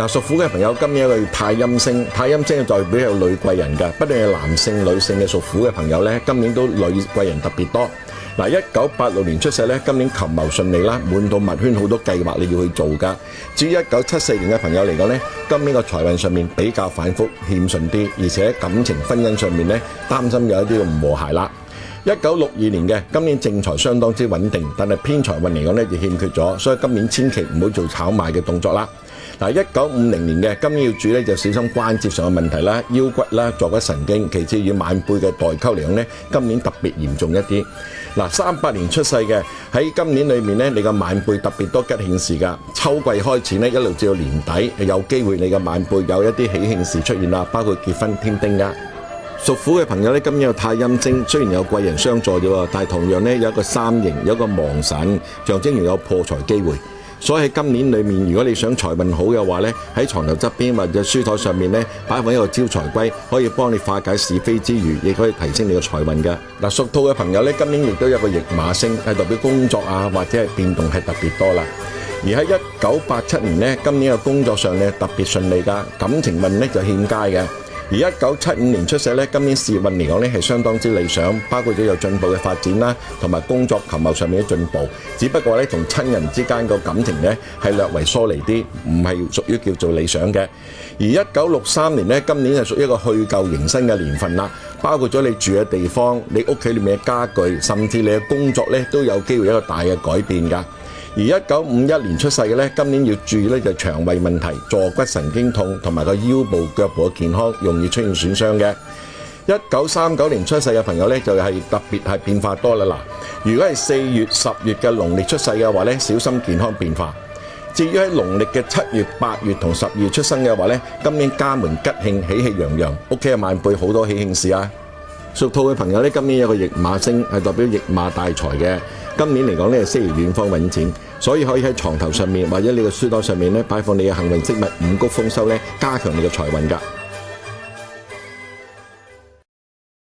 嗱，屬虎嘅朋友今年有個太陰星，太陰星就代表有女貴人㗎，不論係男性、女性嘅屬虎嘅朋友咧，今年都女貴人特別多。嗱，1986年出世咧，今年琴謀順利啦，滿到密圈，好多計劃你要去做㗎。至於1974年嘅朋友嚟講咧，今年個財運上面比較反覆欠順啲，而且感情婚姻上面咧擔心有一啲唔和諧啦。1962年嘅今年正財相當之穩定，但係偏財運嚟講咧就欠缺咗，所以今年千祈唔好做炒賣嘅動作啦。嗱，1950年嘅今年要注意咧就小心關節上嘅問題啦，腰骨啦、坐骨神經，其次以晚輩嘅代溝嚟講咧，今年特別嚴重一啲。嗱，38年出世嘅喺今年裏面咧，你嘅晚輩特別多吉慶事㗎。秋季開始咧，一路至到年底，有機會你嘅晚輩有一啲喜慶事出現啦，包括結婚添丁㗎。屬虎嘅朋友咧，今年有太陰星，雖然有貴人相助啫喎，但係同樣咧有一個三刑，有一個亡神，象徵住有破財機會。所以喺今年裏面，如果你想財運好嘅話咧，喺床頭側邊或者書台上面咧擺放一個招財龜，可以幫你化解是非之餘，亦可以提升你嘅財運㗎。嗱，屬兔嘅朋友咧，今年亦都有個驛馬星，係代表工作啊或者係變動係特別多啦。而喺1987年咧，今年嘅工作上咧特別順利㗎，感情運咧就欠佳嘅。而1975年出世咧，今年事業運嚟講咧係相當之理想，包括咗有進步嘅發展啦，同埋工作琴謀上面嘅進步。只不過咧，同親人之間個感情咧係略為疏離啲，唔係屬於叫做理想嘅。而1963年咧，今年係屬於一個去舊迎新嘅年份啦，包括咗你住嘅地方、你屋企裏面嘅家具，甚至你嘅工作咧都有機會有一個大嘅改變㗎。而1951年出世嘅咧，今年要注意咧就腸胃問題、坐骨神經痛同埋個腰部、腳部嘅健康容易出現損傷嘅。1939年出世嘅朋友咧就係特別係變化多啦嗱。如果係4月、10月嘅農曆出世嘅話咧，小心健康變化。至於喺農曆嘅7月、8月同12月出生嘅話咧，今年家門吉慶、喜氣洋洋，屋企嘅晚輩好多喜慶事啊！屬兔嘅朋友咧，今年有個驛馬星，係代表驛馬大財嘅。今年嚟講咧，係適宜遠方揾錢，所以可以喺床頭上面或者你嘅書台上面咧擺放你嘅幸運飾物五穀豐收咧，加強你嘅財運㗎。